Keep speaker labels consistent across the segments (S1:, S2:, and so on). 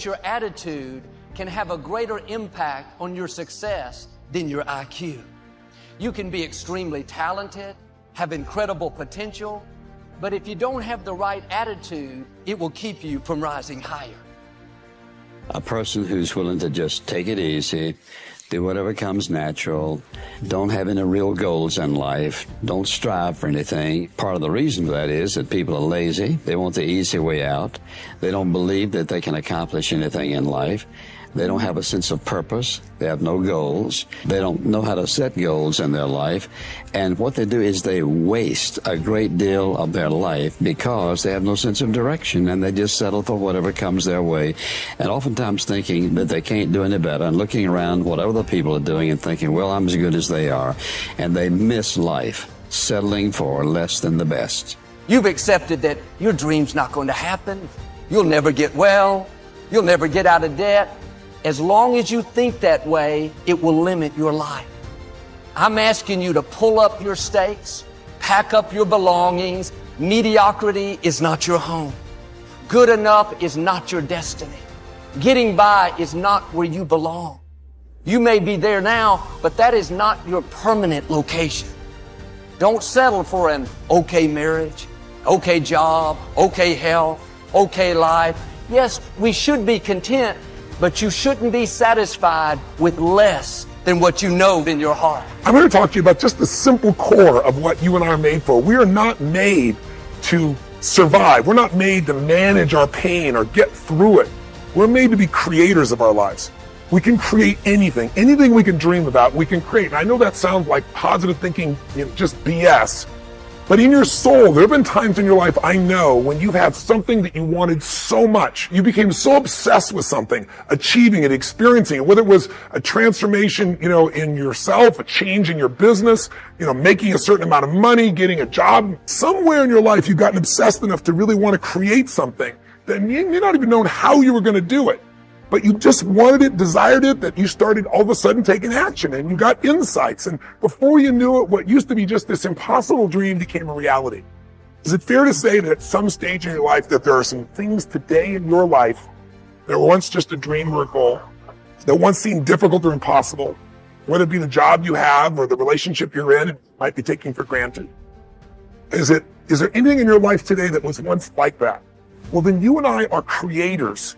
S1: Your attitude can have a greater impact on your success than your IQ. You can be extremely talented, have incredible potential, but if you don't have the right attitude, it will keep you from rising higher.
S2: A person who's willing to just take it easy, do whatever comes natural, don't have any real goals in life, don't strive for anything. Part of the reason for that is that people are lazy. They want the easy way out. They don't believe that they can accomplish anything in life. They don't have a sense of purpose. They have no goals. They don't know how to set goals in their life. And what they do is they waste a great deal of their life because they have no sense of direction, and they just settle for whatever comes their way. And oftentimes thinking that they can't do any better and looking around what other people are doing and thinking, well, I'm as good as they are. And they miss life, settling for less than the best.
S1: You've accepted that your dream's not going to happen. You'll never get well. You'll never get out of debt. As long as you think that way, it will limit your life. I'm asking you to pull up your stakes, pack up your belongings. Mediocrity is not your home. Good enough is not your destiny. Getting by is not where you belong. You may be there now, but that is not your permanent location. Don't settle for an okay marriage, okay job, okay health, okay life. Yes, we should be content, but you shouldn't be satisfied with less than what you know in your heart.
S3: I'm here to talk to you about just the simple core of what you and I are made for. We are not made to survive. We're not made to manage our pain or get through it. We're made to be creators of our lives. We can create anything we can dream about, we can create. And I know that sounds like positive thinking, just BS. But in your soul, there have been times in your life, I know, when you've had something that you wanted so much. You became so obsessed with something, achieving it, experiencing it, whether it was a transformation, in yourself, a change in your business, making a certain amount of money, getting a job. Somewhere in your life, you've gotten obsessed enough to really want to create something that you may not even known how you were going to do it. But you just wanted it, desired it, that you started all of a sudden taking action and you got insights. And before you knew it, what used to be just this impossible dream became a reality. Is it fair to say that at some stage in your life that there are some things today in your life that were once just a dream or a goal, that once seemed difficult or impossible, whether it be the job you have or the relationship you're in, it might be taken for granted? Is there anything in your life today that was once like that? Well, then you and I are creators.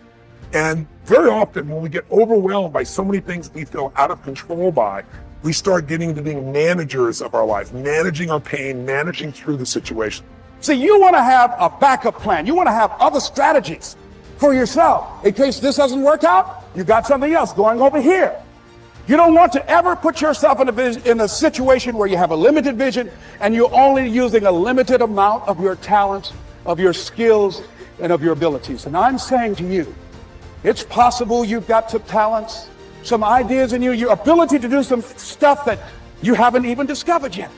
S3: And very often when we get overwhelmed by so many things we feel out of control by, we start getting to being managers of our life, managing our pain, managing through the situation.
S4: See, you want to have a backup plan. You want to have other strategies for yourself. In case this doesn't work out, you got something else going over here. You don't want to ever put yourself in a situation where you have a limited vision and you're only using a limited amount of your talents, of your skills, and of your abilities. And I'm saying to you, it's possible you've got some talents, some ideas in you, your ability to do some stuff that you haven't even discovered yet.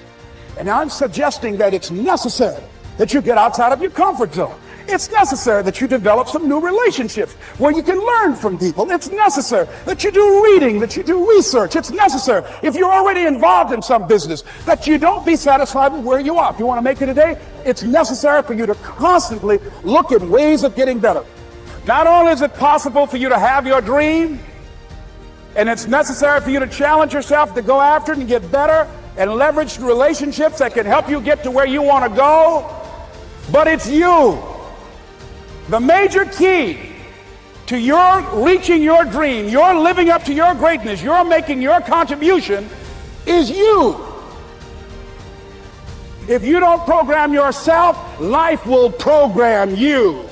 S4: And I'm suggesting that it's necessary that you get outside of your comfort zone. It's necessary that you develop some new relationships where you can learn from people. It's necessary that you do reading, that you do research. It's necessary, if you're already involved in some business, that you don't be satisfied with where you are. If you want to make it today, it's necessary for you to constantly look at ways of getting better. Not only is it possible for you to have your dream, and it's necessary for you to challenge yourself to go after it and get better and leverage relationships that can help you get to where you want to go, but it's you. The major key to your reaching your dream, your living up to your greatness, your making your contribution is you. If you don't program yourself, life will program you.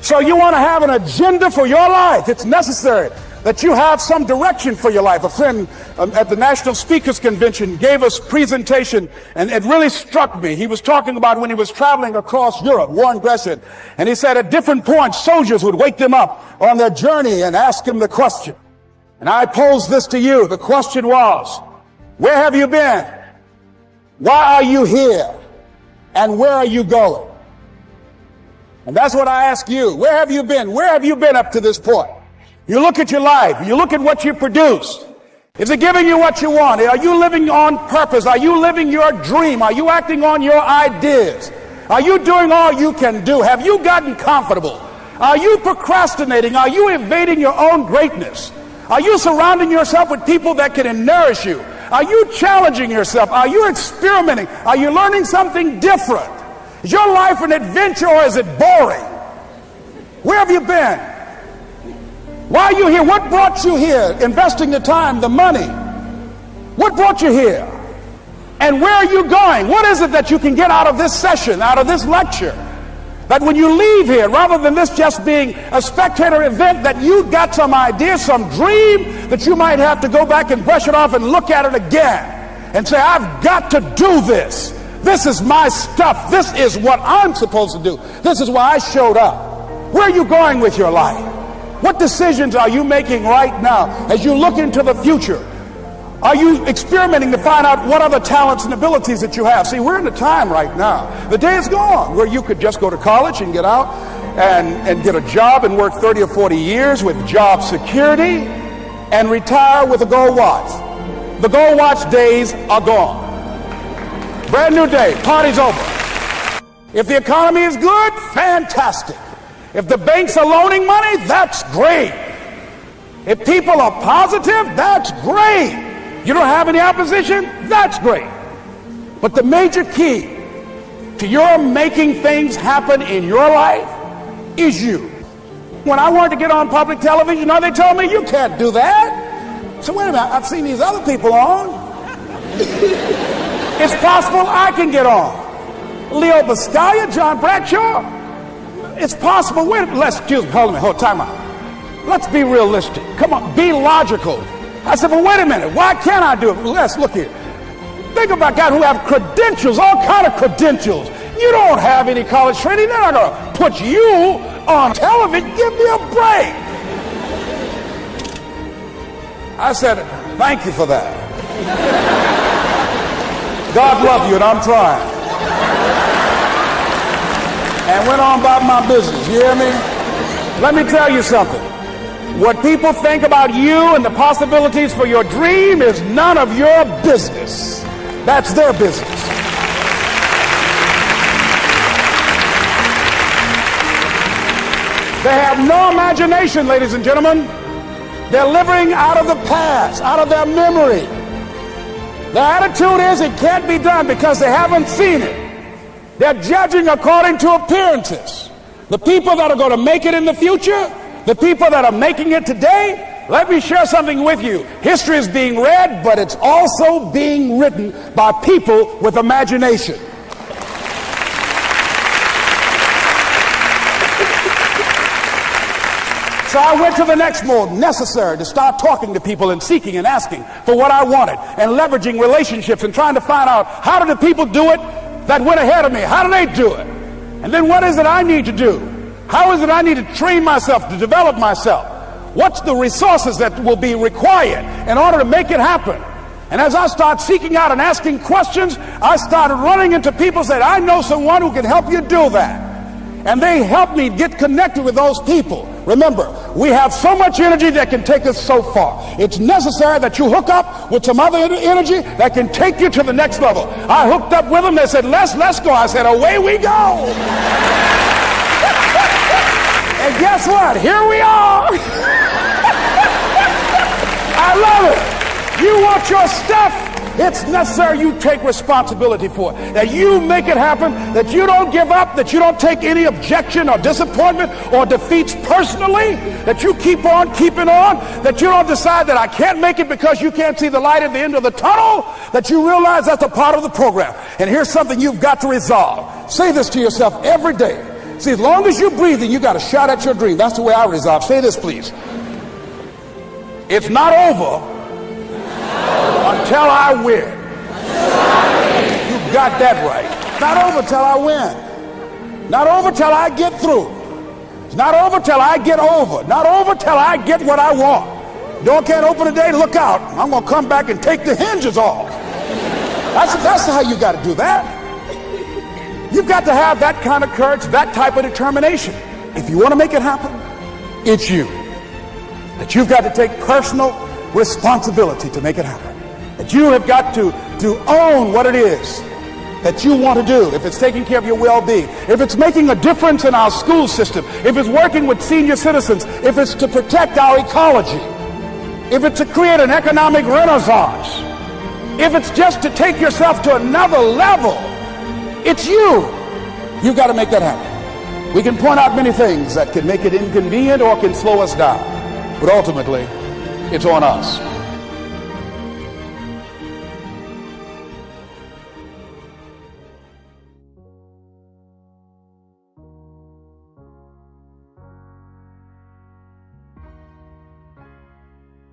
S4: So you want to have an agenda for your life. It's necessary that you have some direction for your life. A friend at the National Speakers Convention gave us a presentation, and it really struck me. He was talking about when he was traveling across Europe, Warren Gresham, and he said at different points, soldiers would wake them up on their journey and ask him the question. And I posed this to you. The question was, where have you been? Why are you here? And where are you going? And that's what I ask you. Where have you been? Where have you been up to this point? You look at your life. You look at what you produced. Is it giving you what you want? Are you living on purpose? Are you living your dream? Are you acting on your ideas? Are you doing all you can do? Have you gotten comfortable Are you procrastinating? Are you evading your own greatness? Are you surrounding yourself with people that can nourish you? Are you challenging yourself? Are you experimenting? Are you learning something different? Is your life an adventure or is it boring? Where have you been? Why are you here? What brought you here? Investing the time, the money. What brought you here? And where are you going? What is it that you can get out of this session, out of this lecture? That when you leave here, rather than this just being a spectator event, that you got some idea, some dream, that you might have to go back and brush it off and look at it again and say, I've got to do this. This is my stuff. This is what I'm supposed to do. This is why I showed up. Where are you going with your life? What decisions are you making right now as you look into the future? Are you experimenting to find out what other talents and abilities that you have? See, we're in a time right now. The day is gone where you could just go to college and get out and get a job and work 30 or 40 years with job security and retire with a gold watch. The gold watch days are gone. Brand new day. Party's over. If the economy is good, fantastic. If the banks are loaning money, that's great. If people are positive, that's great. You don't have any opposition? That's great. But the major key to your making things happen in your life is you. When I wanted to get on public television, you know, they told me, you can't do that. So wait a minute, I've seen these other people on. It's possible I can get on. Leo Biscaya, John Bradshaw. It's possible. Wait, excuse me, hold a minute, time out. Let's be realistic. Come on, be logical. I said, well, wait a minute. Why can't I do it? Well, let's look here. Think about guys who have credentials, all kind of credentials. You don't have any college training. They're not going to put you on television. Give me a break. I said, thank you for that. God love you, and I'm trying. And went on about my business. You hear me? Let me tell you something. What people think about you and the possibilities for your dream is none of your business. That's their business. They have no imagination, ladies and gentlemen. They're living out of the past, out of their memory. Their attitude is it can't be done because they haven't seen it. They're judging according to appearances. The people that are going to make it in the future, the people that are making it today, let me share something with you. History is being read, but it's also being written by people with imagination. So I went to the next mode, necessary to start talking to people and seeking and asking for what I wanted and leveraging relationships and trying to find out how do the people do it that went ahead of me? How do they do it? And then what is it I need to do? How is it I need to train myself, to develop myself? What's the resources that will be required in order to make it happen? And as I start seeking out and asking questions, I started running into people who said, I know someone who can help you do that. And they helped me get connected with those people. Remember, we have so much energy that can take us so far. It's necessary that you hook up with some other energy that can take you to the next level. I hooked up with them. They said, let's go. I said, away we go. And guess what? Here we are. I love it. You want your stuff? It's necessary you take responsibility for it. That you make it happen, that you don't give up, that you don't take any objection or disappointment or defeats personally, that you keep on keeping on, that you don't decide that I can't make it because you can't see the light at the end of the tunnel, that you realize that's a part of the program. And here's something you've got to resolve. Say this to yourself every day. See, as long as you're breathing, you got to shout at your dream. That's the way I resolve. Say this, please. It's not over until I win. You got that right. It's not over till I win. Not over till I get through. It's not over till I get over. Not over till I get what I want. Door can't open today, look out. I'm going to come back and take the hinges off. That's how you got to do that. You've got to have that kind of courage, that type of determination. If you want to make it happen, it's you. That you've got to take personal responsibility to make it happen. That you have got to own what it is that you want to do, if it's taking care of your well-being, if it's making a difference in our school system, if it's working with senior citizens, if it's to protect our ecology, if it's to create an economic renaissance, if it's just to take yourself to another level, it's you. You've got to make that happen. We can point out many things that can make it inconvenient or can slow us down, but ultimately, it's on us.